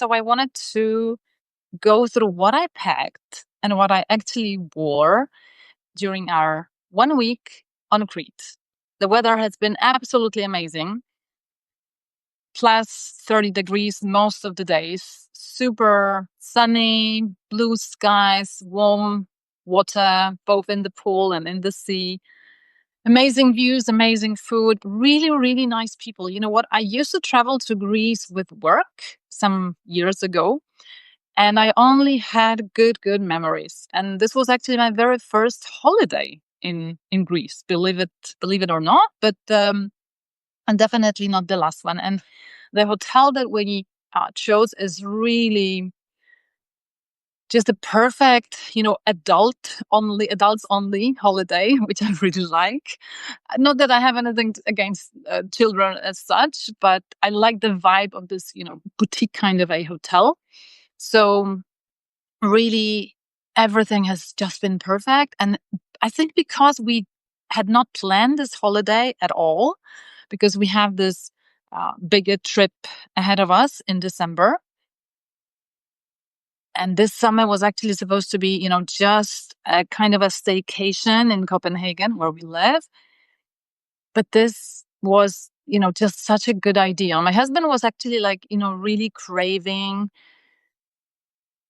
So I wanted to go through what I packed and what I actually wore during our 1 week on Crete. The weather has been absolutely amazing. Plus 30 degrees most of the days. Super sunny, blue skies, warm water, both in the pool and in the sea. Amazing views, amazing food, really, really nice people. You know what? I used to travel to Greece with work some years ago, and I only had good memories. And this was actually my very first holiday in Greece, believe it or not. But and definitely not the last one. And the hotel that we chose is really just a perfect, adults only holiday, which I really like. Not that I have anything against children as such, but I like the vibe of this, boutique kind of a hotel. So really, everything has just been perfect. And I think because we had not planned this holiday at all, because we have this bigger trip ahead of us in December. And this summer was actually supposed to be, just a kind of a staycation in Copenhagen where we live. But this was, just such a good idea. My husband was actually like, really craving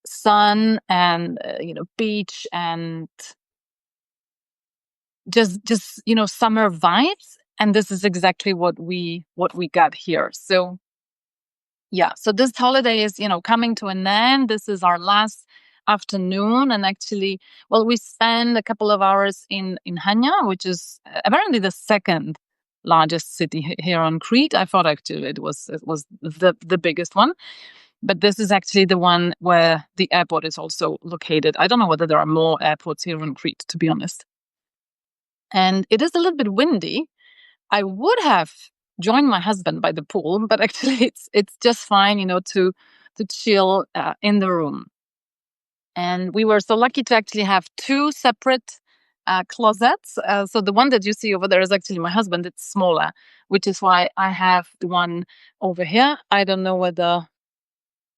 sun and, beach and just, summer vibes. And this is exactly what we got here. So yeah, so this holiday is, coming to an end. This is our last afternoon. And actually, well, we spend a couple of hours in Hania, which is apparently the second largest city here on Crete. I thought actually it was the biggest one. But this is actually the one where the airport is also located. I don't know whether there are more airports here on Crete, to be honest. And it is a little bit windy. I would have joined my husband by the pool, but actually it's just fine, to chill in the room. And we were so lucky to actually have two separate closets. So the one that you see over there is actually my husband. It's smaller, which is why I have the one over here. I don't know whether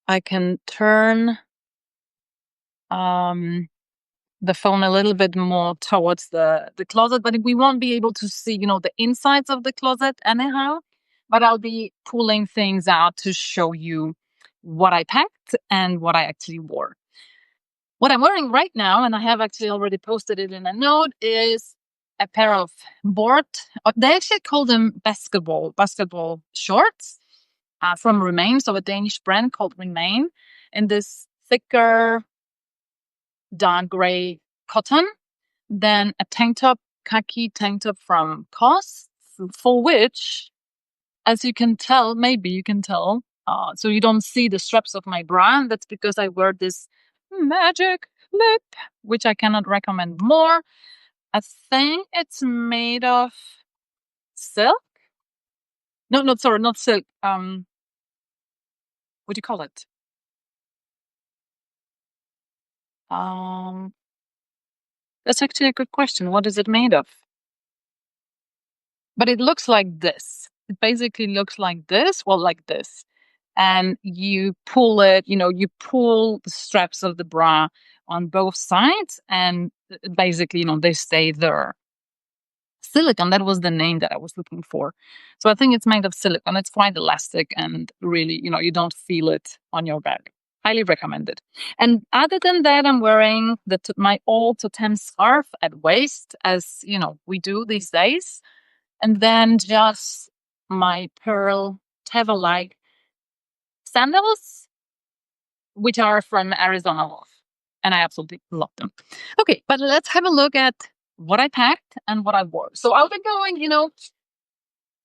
I can turn the phone a little bit more towards the closet, but we won't be able to see, the insides of the closet anyhow. But I'll be pulling things out to show you what I packed and what I actually wore. What I'm wearing right now, and I have actually already posted it in a note, is a pair of board. They actually call them basketball shorts from Remain, so a Danish brand called Remain, in this thicker dark gray cotton, then a khaki tank top from COS, for which, as you can tell, maybe you can tell, so you don't see the straps of my bra. That's because I wear this magic lip, which I cannot recommend more. I think it's made of silk. No, not sorry, not silk. What do you call it? That's actually a good question. What is it made of? But it looks like this. It basically looks like this. Well, like this. And you pull it, you pull the straps of the bra on both sides, and basically, they stay there. Silicone, that was the name that I was looking for. So I think it's made of silicone. It's quite elastic and really, you don't feel it on your back. Highly recommended. And other than that, I'm wearing my all totem scarf at waist, as we do these days. And then just my pearl teva-like sandals, which are from Arizona Wolf. And I absolutely love them. Okay, but let's have a look at what I packed and what I wore. So I'll be going,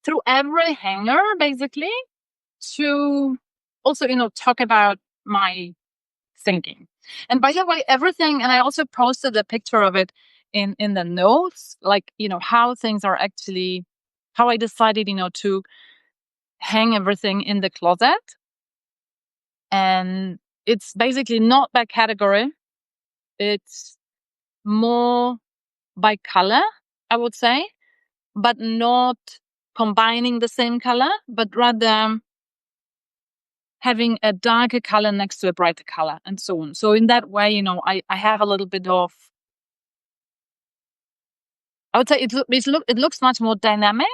through every hanger, basically, to also, talk about my thinking. And by the way, everything, and I also posted a picture of it in the notes, like, how things are actually, how I decided, to hang everything in the closet. And it's basically not by category. It's more by color, I would say, but not combining the same color, but rather having a darker color next to a brighter color and so on. So in that way, I have a little bit of, I would say it looks much more dynamic,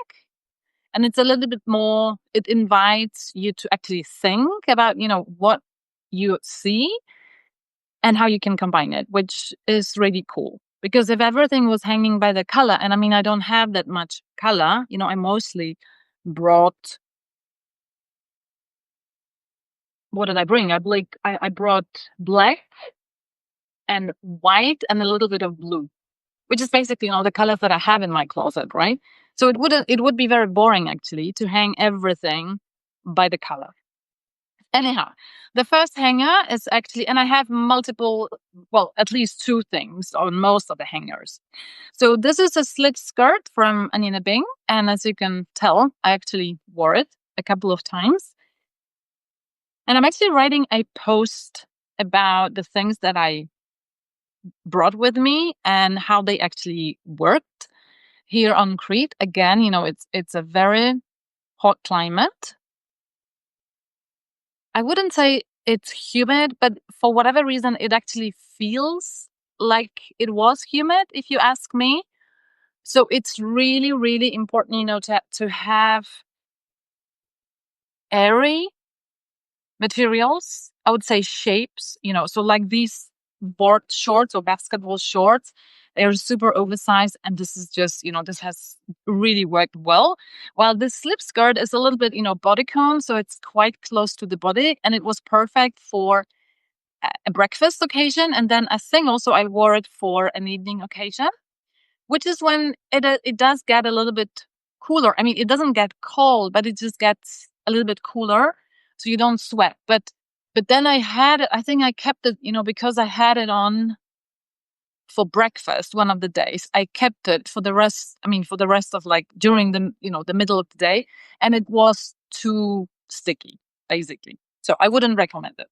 and it's a little bit more, it invites you to actually think about, what you see and how you can combine it, which is really cool. Because if everything was hanging by the color, and I mean, I don't have that much color, I mostly brought, what did I bring? I brought black and white and a little bit of blue, which is basically, the colors that I have in my closet, right? So it would be very boring actually to hang everything by the color. Anyhow, the first hanger is actually, and I have multiple, well, at least two things on most of the hangers. So this is a slit skirt from Anina Bing. And as you can tell, I actually wore it a couple of times. And I'm actually writing a post about the things that I brought with me and how they actually worked here on Crete. Again, it's a very hot climate. I wouldn't say it's humid, but for whatever reason, it actually feels like it was humid, if you ask me. So it's really, really important, to have airy materials. I would say shapes, so like these board shorts or basketball shorts, they're super oversized. And this is just, this has really worked well. While this slip skirt is a little bit, bodycon, so it's quite close to the body. And it was perfect for a breakfast occasion. And then I think also I wore it for an evening occasion, which is when it does get a little bit cooler. I mean, it doesn't get cold, but it just gets a little bit cooler, so you don't sweat. But then I think I kept it, because I had it on for breakfast one of the days. I kept it for the rest of like during the middle of the day, and it was too sticky, basically. So I wouldn't recommend it.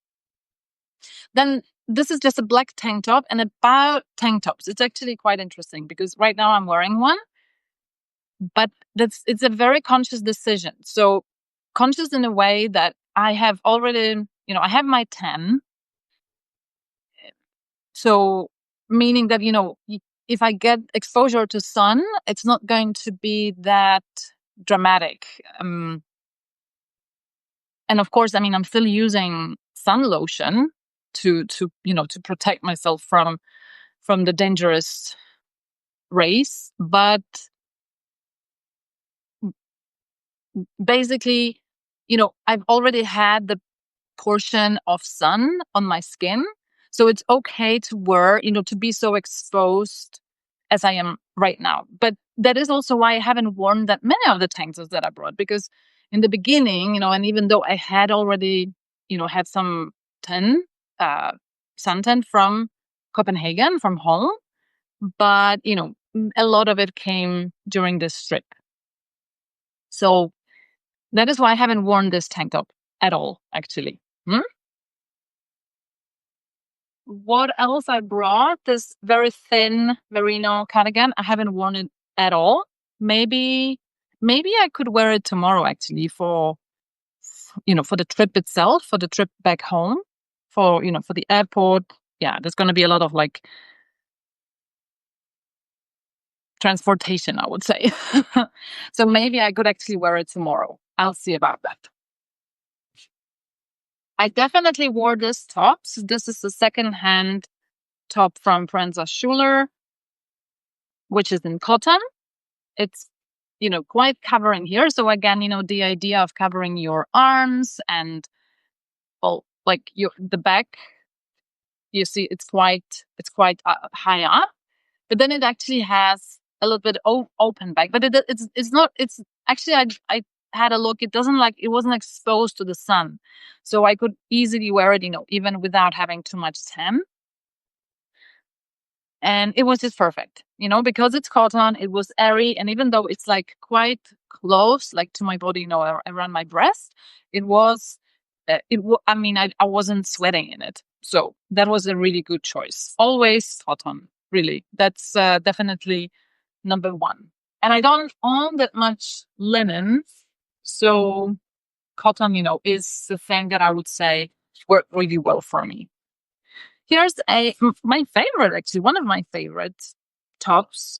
Then this is just a black tank top. And about tank tops, it's actually quite interesting because right now I'm wearing one, but it's a very conscious decision. So conscious in a way that I have already, I have my 10. So meaning that, if I get exposure to sun, it's not going to be that dramatic. And of course, I mean, I'm still using sun lotion to protect myself from the dangerous rays. But basically, I've already had the portion of sun on my skin. So it's okay to wear, to be so exposed as I am right now. But that is also why I haven't worn that many of the tank tops that I brought, because in the beginning, and even though I had already, had some suntan from Copenhagen, from home, but, a lot of it came during this trip. So that is why I haven't worn this tank top at all, actually. What else I brought? This very thin merino cardigan. I haven't worn it at all. Maybe I could wear it tomorrow, actually, for the trip itself, for the trip back home, for the airport. Yeah, there's going to be a lot of like transportation, I would say. So maybe I could actually wear it tomorrow. I'll see about that. I definitely wore this top. So this is the second-hand top from Prensa Schuler, which is in cotton. It's, quite covering here. So again, the idea of covering your arms and, well, like the back, you see, it's quite high up. But then it actually has a little bit open back. But it's not. It's actually I had a look. It wasn't exposed to the sun, so I could easily wear it, even without having too much tan. And it was just perfect, because it's cotton. It was airy, and even though it's like quite close, like to my body, around my breast, it was. I mean, I wasn't sweating in it, so that was a really good choice. Always cotton, really. That's definitely number one. And I don't own that much linen, so cotton, is the thing that I would say worked really well for me. Here's my favorite, actually, one of my favorite tops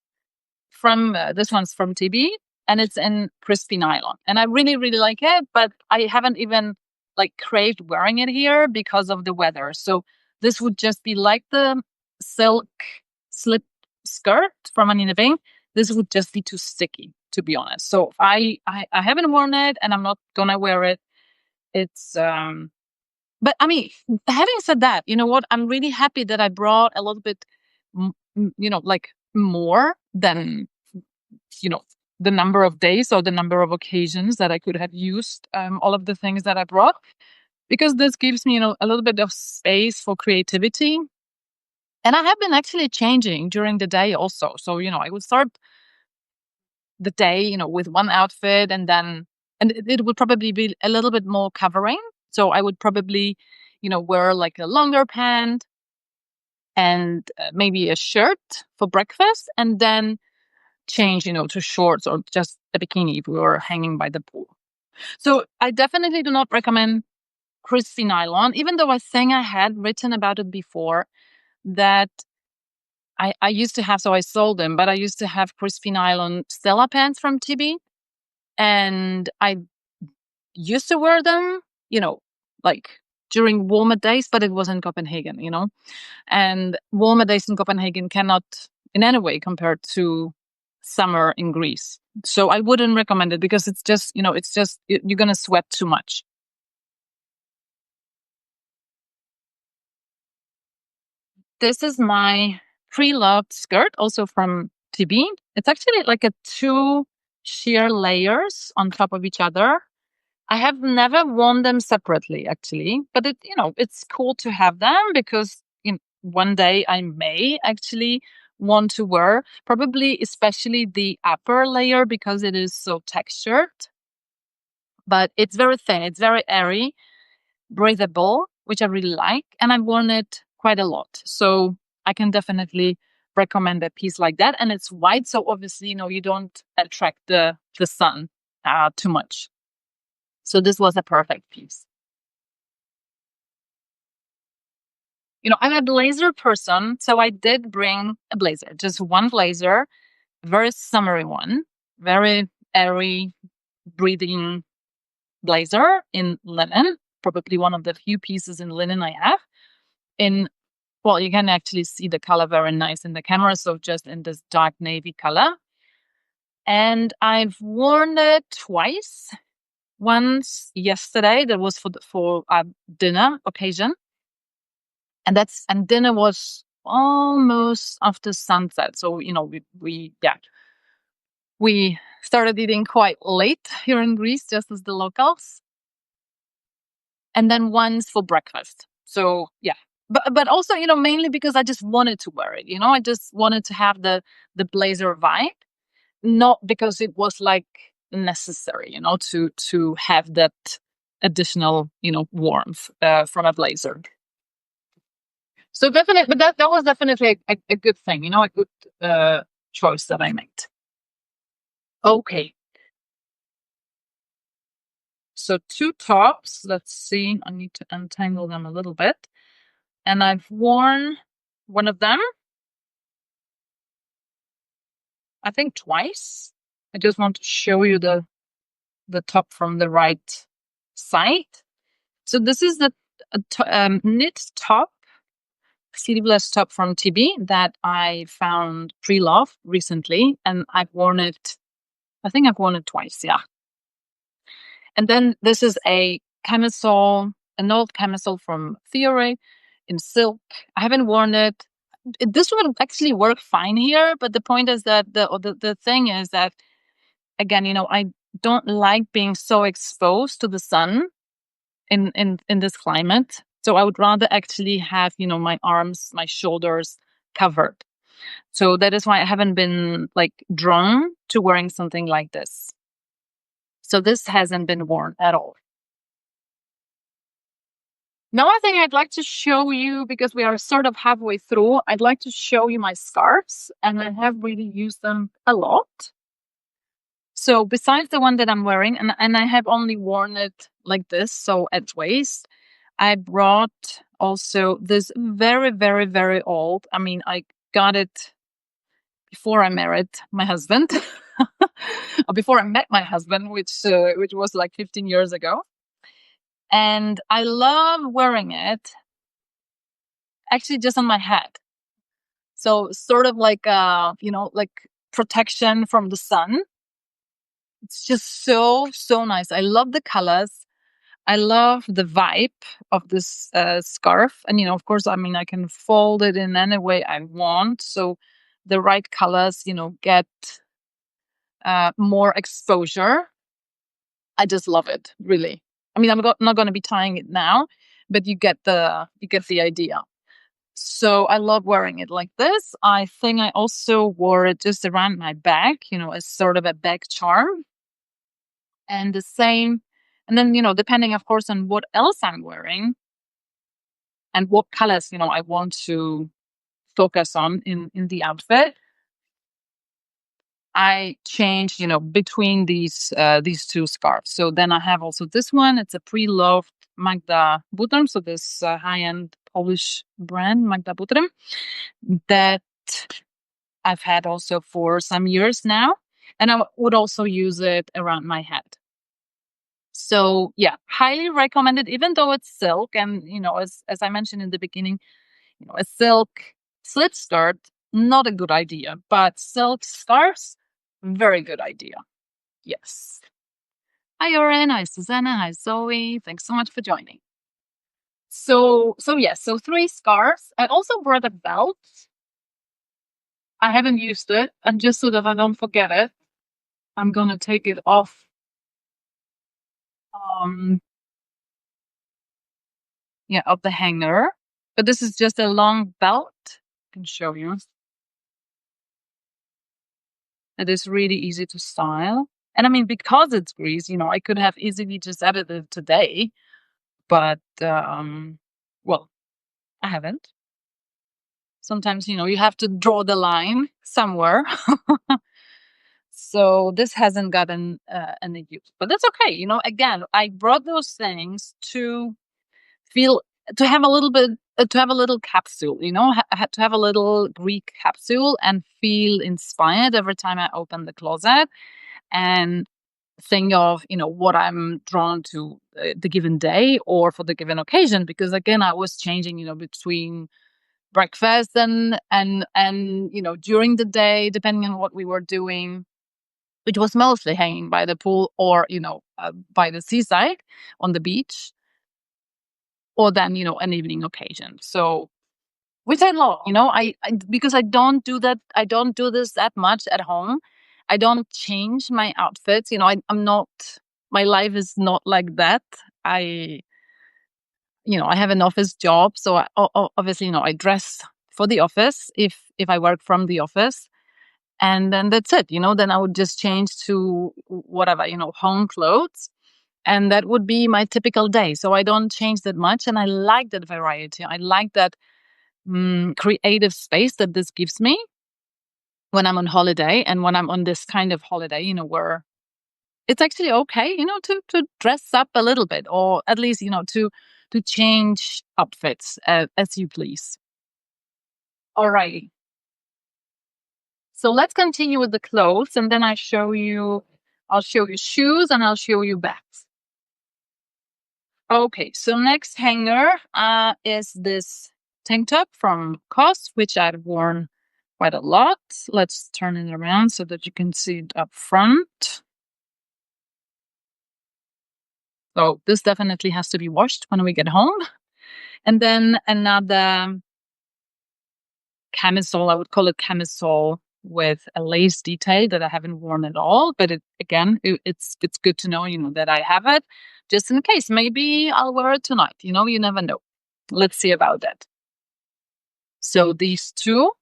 from this one's from TB, and it's in crispy nylon, and I really really like it, but I haven't even like craved wearing it here because of the weather. So this would just be like the silk slip skirt from Anine Bing. This would just be too sticky, to be honest. So I haven't worn it, and I'm not gonna wear it. It's but I mean, having said that, you know what? I'm really happy that I brought a little bit, like more than, you know, the number of days or the number of occasions that I could have used all of the things that I brought, because this gives me, a little bit of space for creativity. And I have been actually changing during the day also. So, I would start the day, with one outfit, and then, and it would probably be a little bit more covering. So I would probably, wear like a longer pant and maybe a shirt for breakfast, and then change, to shorts or just a bikini if we were hanging by the pool. So I definitely do not recommend crispy nylon, even though I think I had written about it before that I used to have, so I sold them, but I used to have crispy nylon Stella pants from TB, and I used to wear them, like during warmer days, but it was in Copenhagen, and warmer days in Copenhagen cannot in any way compare to summer in Greece. So I wouldn't recommend it because it's just, you're going to sweat too much. This is my pre-loved skirt, also from TB. It's actually like a two sheer layers on top of each other. I have never worn them separately, actually, but it's cool to have them because one day I may actually want to wear, probably especially the upper layer because it is so textured. But it's very thin, it's very airy, breathable, which I really like, and I've worn it quite a lot. So I can definitely recommend a piece like that. And it's white, so obviously, you don't attract the sun too much. So this was a perfect piece. I'm a blazer person, so I did bring a blazer, just one blazer, very summery one, very airy, breathing blazer in linen, probably one of the few pieces in linen I have. Well, you can actually see the color very nice in the camera, so just in this dark navy color. And I've worn it twice. Once yesterday, that was for a dinner occasion, and dinner was almost after sunset. So we started eating quite late here in Greece, just as the locals. And then once for breakfast. So yeah, but also mainly because I just wanted to wear it. I just wanted to have the blazer vibe, not because it was like necessary. To have that additional warmth from a blazer. So definitely, but that was definitely a good thing, a good choice that I made. Okay, so two tops. Let's see. I need to untangle them a little bit, and I've worn one of them, I think twice. I just want to show you the top from the right side. So this is the knit top, sleeveless top from TB that I found pre-loved recently, and I've worn it. I think I've worn it twice. Yeah. And then this is a camisole, an old camisole from Theory in silk. I haven't worn it. This would actually work fine here, but the point is that the thing is that, again, I don't like being so exposed to the sun in this climate. So I would rather actually have, my arms, my shoulders covered. So that is why I haven't been like drawn to wearing something like this. So this hasn't been worn at all. Now I think I'd like to show you, because we are sort of halfway through, I'd like to show you my scarves, and I have really used them a lot. So besides the one that I'm wearing, and I have only worn it like this, so at waist, I brought also this very, very, very old. I mean, I got it before I married my husband, or before I met my husband, which was like 15 years ago. And I love wearing it actually just on my head. So sort of like like protection from the sun. It's just so, so nice. I love the colors. I love the vibe of this scarf. And, of course, I mean, I can fold it in any way I want. So the right colors, get more exposure. I just love it, really. I mean, not going to be tying it now, but you get the idea. So I love wearing it like this. I think I also wore it just around my back, as sort of a back charm. And the same, and then, depending, of course, on what else I'm wearing and what colors, I want to focus on in the outfit, I change, between these two scarves. So then I have also this one. It's a pre-loved Magda Butrym, so this high-end Polish brand, Magda Butrym, that I've had also for some years now, and I would also use it around my head. So yeah, highly recommended, even though it's silk. And, as I mentioned in the beginning, a silk slip skirt, not a good idea, but silk scarves, very good idea. Yes. Hi, Oren. Hi, Susanna. Hi, Zoe. Thanks so much for joining. So yes, so 3 scarves. I also brought a belt. I haven't used it, and just so that I don't forget it, I'm gonna take it off. Of the hanger. But this is just a long belt. I can show you. It is really easy to style. And I mean, because it's Greece, I could have easily just added it today, but well, I haven't. Sometimes, you have to draw the line somewhere. So this hasn't gotten any use, but that's okay. Again, I brought those things to feel, to have a little bit, to have a little capsule, to have a little Greek capsule and feel inspired every time I open the closet and think of, what I'm drawn to the given day or for the given occasion. Because again, I was changing, between breakfast and during the day, depending on what we were doing, which was mostly hanging by the pool or, by the seaside on the beach, or then, an evening occasion. So, which I love, I because I don't do that. I don't do this that much at home. I don't change my outfits. I'm not, my life is not like that. I, I have an office job. So obviously, I dress for the office if I work from the office. And then that's it, then I would just change to whatever, home clothes. And that would be my typical day. So I don't change that much. And I like that variety. I like that creative space that this gives me when I'm on holiday and when I'm on this kind of holiday, where it's actually okay, to dress up a little bit, or at least, to change outfits as you please. All right. So let's continue with the clothes, and then I'll show you shoes and I'll show you bags. Okay, so next hanger is this tank top from COS, which I've worn quite a lot. Let's turn it around so that you can see it up front. So this definitely has to be washed when we get home. And then another camisole, I would call it camisole, with a lace detail that I haven't worn at all. But it's good to know, that I have it just in case. Maybe I'll wear it tonight. You never know. Let's see about that. So these two.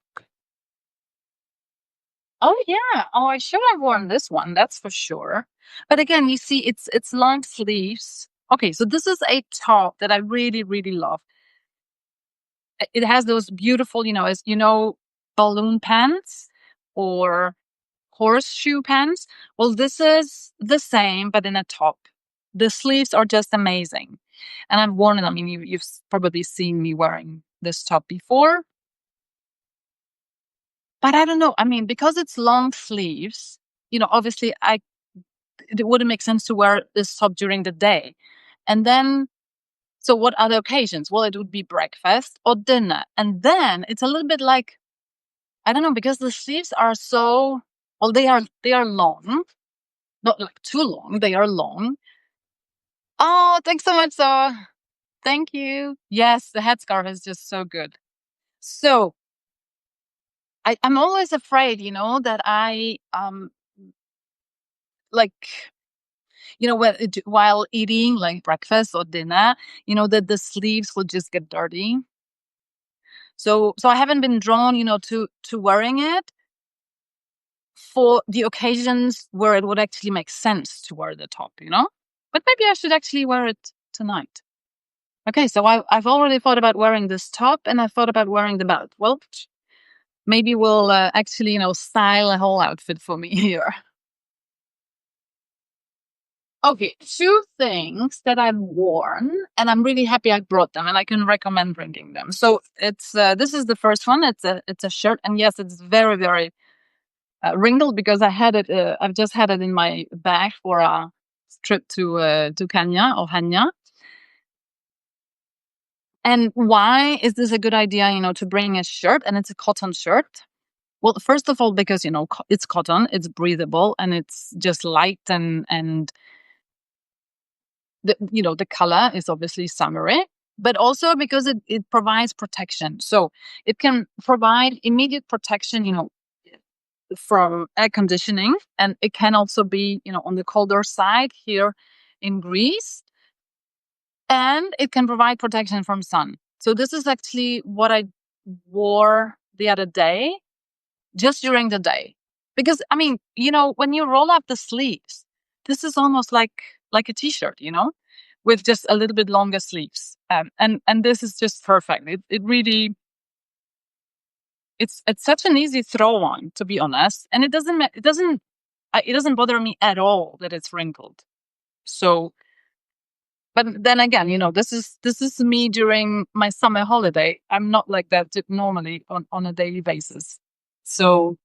Oh yeah. Oh, I should have worn this one. That's for sure. But again, you see, it's long sleeves. Okay, so this is a top that I really, really love. It has those beautiful, as balloon pants or horseshoe pants. Well, this is the same, but in a top. The sleeves are just amazing. And I've worn it. I mean, you've probably seen me wearing this top before. But I don't know. I mean, because it's long sleeves, obviously it wouldn't make sense to wear this top during the day. And then, so what other occasions? Well, it would be breakfast or dinner. And then it's a little bit like, I don't know, because the sleeves are so, well, they are long, not like too long. They are long. Oh, thanks so much, so thank you. Yes, the headscarf is just so good. So I'm always afraid, that I like, while eating like breakfast or dinner, that the sleeves will just get dirty. So I haven't been drawn, to wearing it for the occasions where it would actually make sense to wear the top. But maybe I should actually wear it tonight. Okay, so I've already thought about wearing this top, and I thought about wearing the belt. Well, maybe we'll actually, style a whole outfit for me here. Okay, two things that I've worn, and I'm really happy I brought them, and I can recommend bringing them. So it's this is the first one. It's a shirt, and yes, it's very very wrinkled because I've just had it in my bag for a trip to Kenya or Hanya. And why is this a good idea? To bring a shirt, and it's a cotton shirt. Well, first of all, because it's cotton, it's breathable, and it's just light, and the color is obviously summery, but also because it provides protection. So it can provide immediate protection, from air conditioning, and it can also be, on the colder side here in Greece, and it can provide protection from sun. So this is actually what I wore the other day, just during the day. Because I mean, when you roll up the sleeves, this is almost like a t-shirt, with just a little bit longer sleeves. And this is just perfect. It really, it's such an easy throw on, to be honest, and it doesn't bother me at all that it's wrinkled. So, but then again, this is me during my summer holiday. I'm not like that normally on a daily basis. So,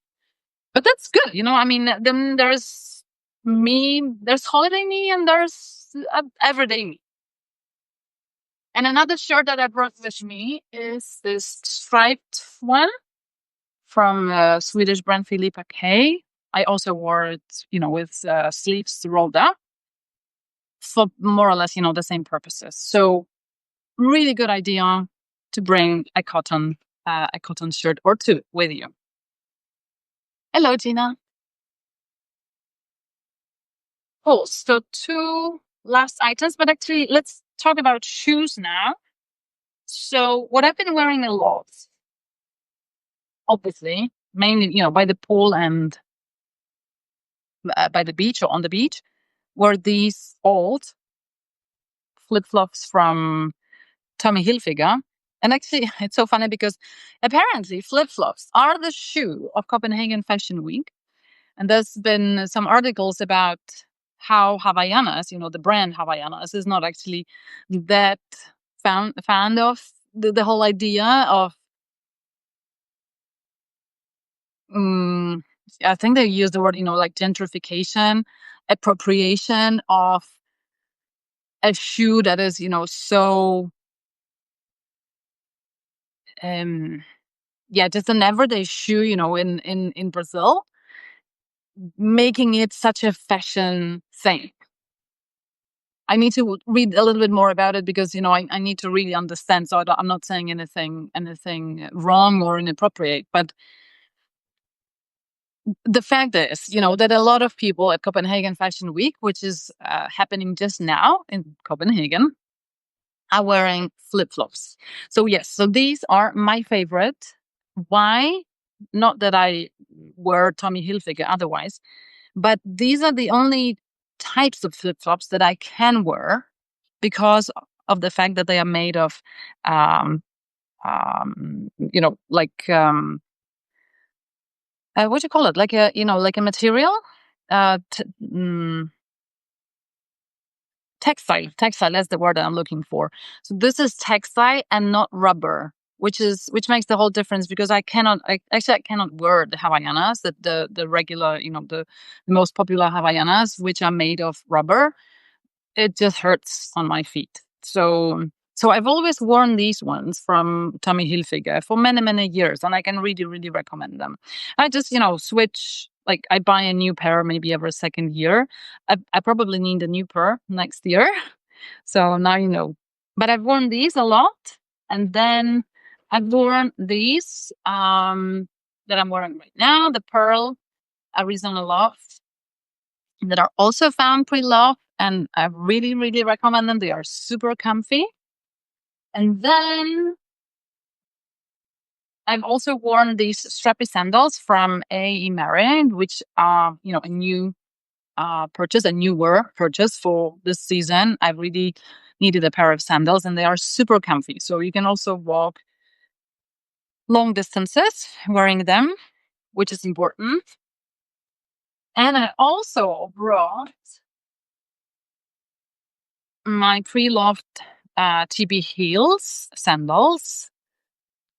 but that's good. I mean, then there's me, there's holiday me, and there's everyday me. And another shirt that I brought with me is this striped one from Swedish brand Filippa K. I also wore it, with sleeves rolled up for more or less, the same purposes. So really good idea to bring a cotton shirt or two with you. Hello, Gina. Cool. So two last items, but actually let's talk about shoes now. So what I've been wearing a lot, obviously, mainly, by the pool and by the beach or on the beach, were these old flip-flops from Tommy Hilfiger. And actually, it's so funny because apparently flip-flops are the shoe of Copenhagen Fashion Week. And there's been some articles about how Havaianas, the brand Havaianas, is not actually that fan of the whole idea of, I think they use the word, like gentrification, appropriation of a shoe that is, so, just an everyday shoe, in Brazil, making it such a fashion thing. I need to read a little bit more about it because, I need to really understand. So I'm not saying anything wrong or inappropriate, but the fact is, that a lot of people at Copenhagen Fashion Week, which is happening just now in Copenhagen, are wearing flip-flops. So yes, so these are my favorite. Why? Not that I wear Tommy Hilfiger otherwise, but these are the only types of flip-flops that I can wear because of the fact that they are made of, like what do you call it? Like a, like a material, uh, t- mm, textile. That's the word that I'm looking for. So this is textile and not rubber, which makes the whole difference, because I cannot wear the Havaianas, the regular, the most popular Havaianas, which are made of rubber. It just hurts on my feet. So I've always worn these ones from Tommy Hilfiger for many, many years, and I can really, really recommend them. I just, switch, like I buy a new pair maybe every second year. I probably need a new pair next year. So now you know. But I've worn these a lot, and then I've worn these that I'm wearing right now, the pearl Arizona Love, that are also found pre-loved, and I really, really recommend them. They are super comfy. And then I've also worn these strappy sandals from A.E. Marion, which are, a new purchase, a newer purchase for this season. I really needed a pair of sandals, and they are super comfy. So you can also walk long distances wearing them, which is important. And I also brought my pre-loved TB heels sandals.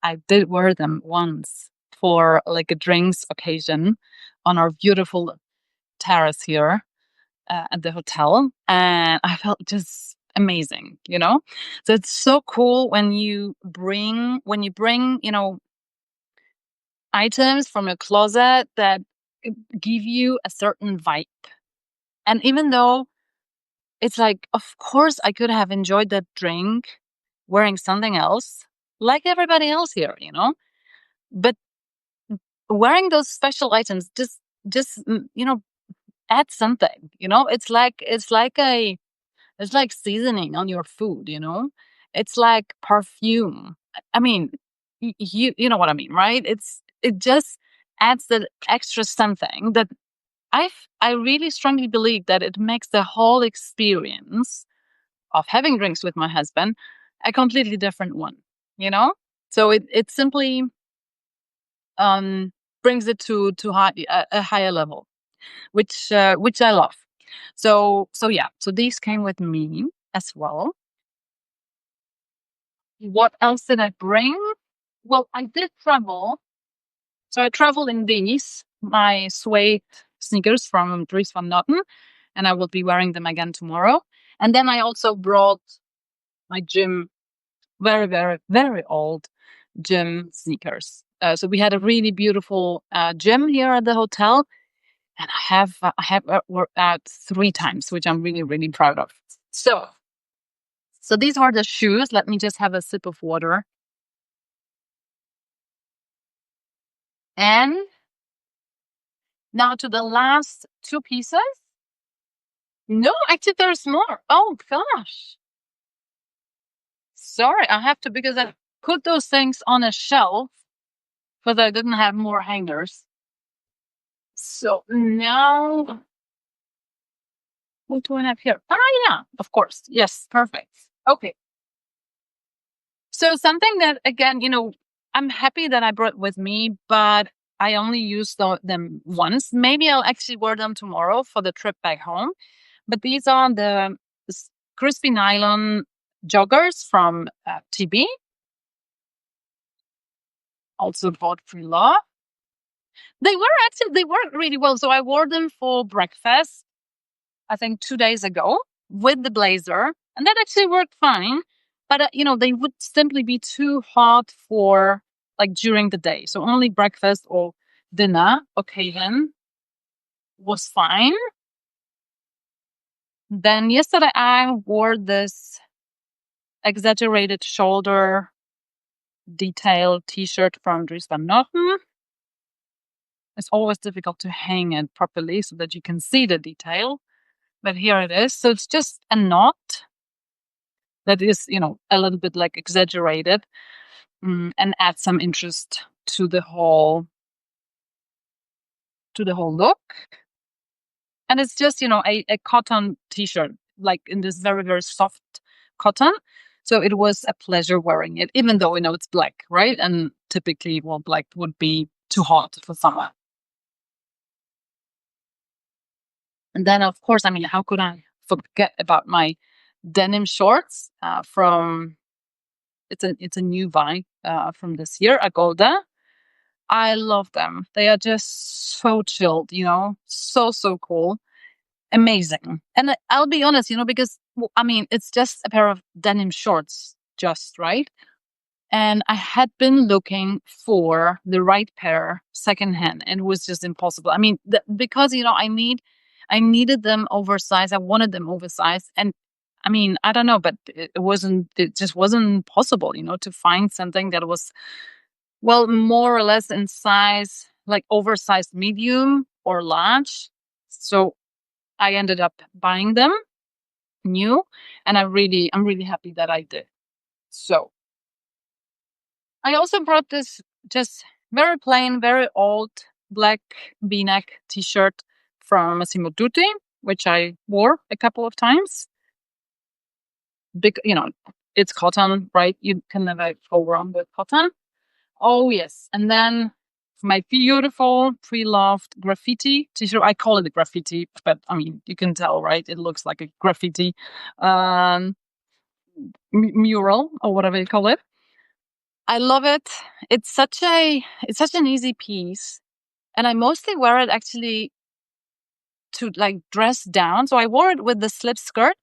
I did wear them once for like a drinks occasion on our beautiful terrace here at the hotel, and I felt just amazing. So it's so cool when you bring items from your closet that give you a certain vibe. And even though it's like, of course, I could have enjoyed that drink wearing something else, like everybody else here. But wearing those special items just add something. It's like seasoning on your food. It's like perfume. I mean, you know what I mean, right? It just adds that extra something that I really strongly believe that it makes the whole experience of having drinks with my husband a completely different one. you know so it simply um brings it to a higher level, which I love. So yeah, so these came with me as well. What else did I bring? Well, I did travel. So I traveled in these, my suede sneakers from Dries van Noten, and I will be wearing them again tomorrow. And then I also brought my gym, very, very, very old gym sneakers. So we had a really beautiful gym here at the hotel, and I have worked out 3 times, which I'm really, really proud of. So these are the shoes. Let me just have a sip of water. And now to the last 2 pieces. No, actually, there's more. Oh gosh. Sorry, I have to, because I put those things on a shelf because I didn't have more hangers. So now, what do I have here? Ah, yeah, of course. Yes, perfect. Okay. So something that, again, I'm happy that I brought with me, but I only used them once. Maybe I'll actually wear them tomorrow for the trip back home. But these are the crispy nylon joggers from TB, also bought pre-law. They worked really well. So I wore them for breakfast, I think 2 days ago, with the blazer, and that actually worked fine. But they would simply be too hot for like during the day. So only breakfast or dinner occasion was fine. Then yesterday I wore this exaggerated shoulder detail t-shirt from Dries van Noten. It's always difficult to hang it properly so that you can see the detail. But here it is. So it's just a knot that is, a little bit like exaggerated, and add some interest to the whole look. And it's just, a cotton t-shirt, like in this very, very soft cotton. So it was a pleasure wearing it, even though, it's black, right? And typically, well, black would be too hot for summer. And then, of course, I mean, how could I forget about my denim shorts from it's a new buy from this year, Agolda. I love them. They are just so chilled, so cool, amazing. And I'll be honest, because I mean, it's just a pair of denim shorts, just right. And I had been looking for the right pair secondhand, and it was just impossible. I mean, because I needed them oversized. I wanted them oversized, and I mean, I don't know, but it just wasn't possible, to find something that was well more or less in size, like oversized medium or large. So I ended up buying them new, and I'm really happy that I did. So I also brought this just very plain, very old black V-neck t-shirt from Massimo Dutti, which I wore a couple of times. Big, it's cotton, right? You can never go wrong with cotton. Oh yes, and then my beautiful pre-loved graffiti t-shirt. I call it a graffiti, but I mean you can tell, right? It looks like a graffiti mural or whatever you call it. I love it. It's such an easy piece, and I mostly wear it actually to like dress down. So I wore it with the slip skirt,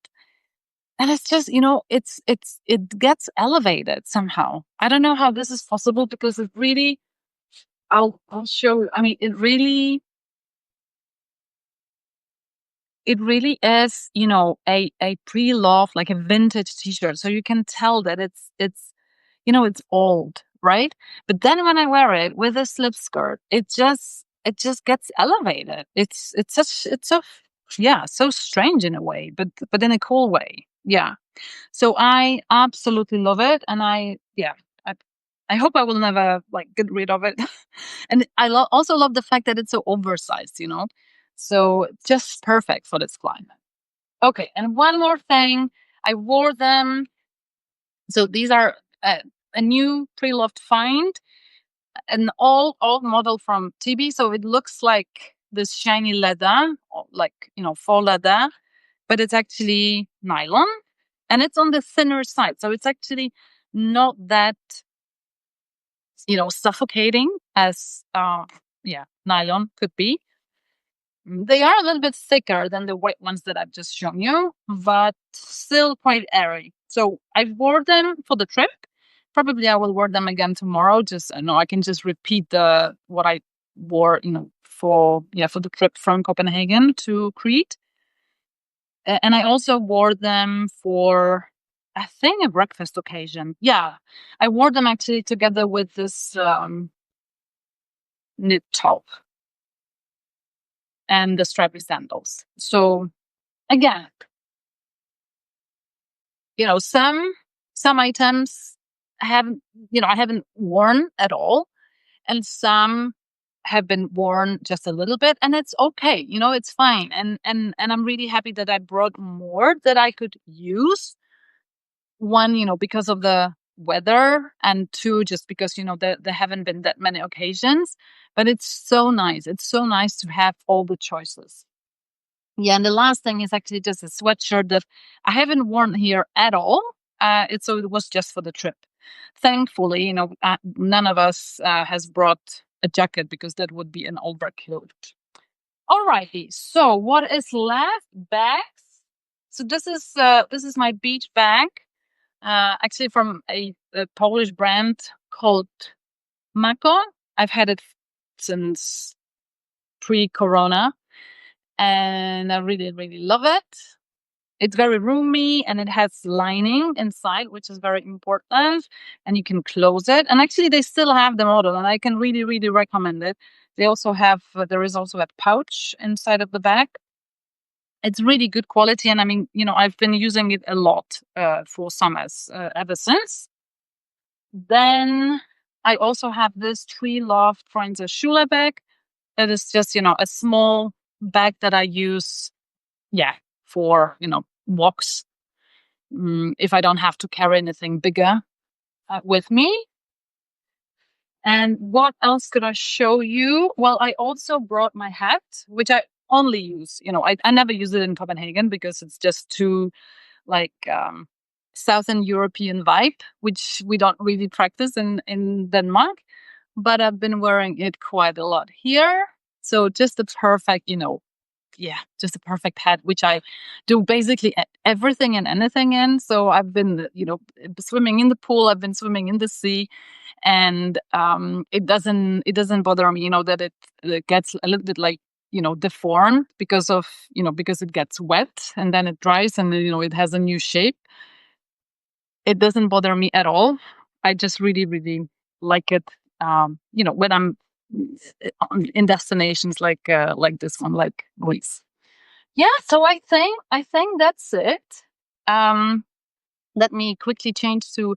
and it's just it gets elevated somehow. I don't know how this is possible because it really. I'll show you. I mean, it really is, a pre-love, like a vintage t-shirt. So you can tell that it's old, right? But then when I wear it with a slip skirt, it just gets elevated. It's so yeah, so strange in a way, but in a cool way. Yeah. So I absolutely love it, and I I hope I will never like get rid of it. And I also love the fact that it's so oversized, so just perfect for this climate. Okay, and one more thing, I wore them. So these are a new pre-loved find, an old model from TB. So it looks like this shiny leather, like faux leather, but it's actually nylon, and it's on the thinner side. So it's actually not that suffocating as nylon could be. They are a little bit thicker than the white ones that I've just shown you, but still quite airy. So I wore them for the trip. Probably I will wear them again tomorrow. Just I can just repeat the what I wore, for the trip from Copenhagen to Crete. And I also wore them for, I think, a breakfast occasion. Yeah, I wore them actually together with this knit top and the strappy sandals. So again, some items I haven't worn at all, and some have been worn just a little bit, and it's okay. It's fine. And I'm really happy that I brought more that I could use. One, because of the weather, and two, just because there haven't been that many occasions. But it's so nice. It's so nice to have all the choices. Yeah, and the last thing is actually just a sweatshirt that I haven't worn here at all. It was just for the trip. Thankfully, none of us has brought a jacket because that would be an overkill. Alrighty, so what is left? Bags. So this is my beach bag, actually from a Polish brand called Mako. I've had it since pre-corona, and I really, really love it. It's very roomy, and it has lining inside, which is very important. And you can close it. And actually, they still have the model, and I can really, really recommend it. There is also a pouch inside of the bag. It's really good quality, and I mean, I've been using it a lot for summers ever since. Then I also have this Tree Loft Friends Schule bag. That is just, a small bag that I use, for, walks. If I don't have to carry anything bigger with me. And what else could I show you? Well, I also brought my hat, which I only use, I never use it in Copenhagen because it's just too like Southern European vibe, which we don't really practice in Denmark. But I've been wearing it quite a lot here. So just the perfect, yeah, just a perfect hat, which I do basically everything and anything in. So I've been, swimming in the pool, I've been swimming in the sea, and it doesn't bother me, that it gets a little bit like deformed because it gets wet and then it dries and it has a new shape. It doesn't bother me at all. I just really, really like it. When I'm in destinations like this one, like Greece. Yeah, so I think that's it. Um, Let me quickly change to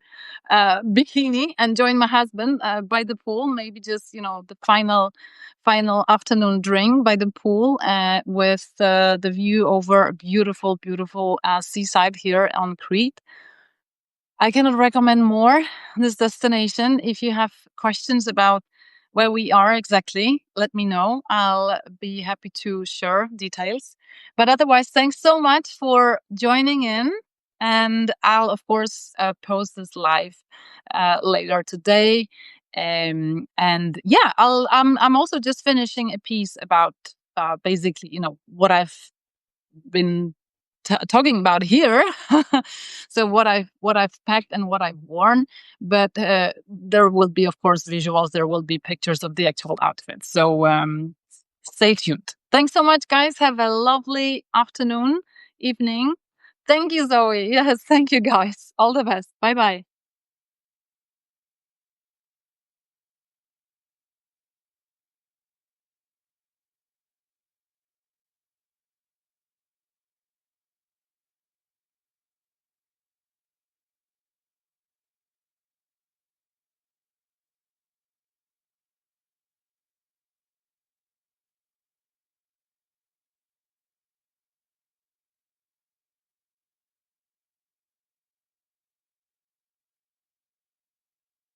bikini and join my husband by the pool. Maybe just the final afternoon drink by the pool with the view over a beautiful, beautiful seaside here on Crete. I cannot recommend more this destination. If you have questions about where we are exactly, let me know. I'll be happy to share details. But otherwise, thanks so much for joining in. And I'll, of course, post this live later today. And yeah, I'm also just finishing a piece about basically, what I've been talking about here. So what I've packed and what I've worn, but there will be, of course, visuals. There will be pictures of the actual outfits. So stay tuned. Thanks so much, guys. Have a lovely afternoon, evening. Thank you, Zoe. Yes, thank you, guys. All the best. Bye bye.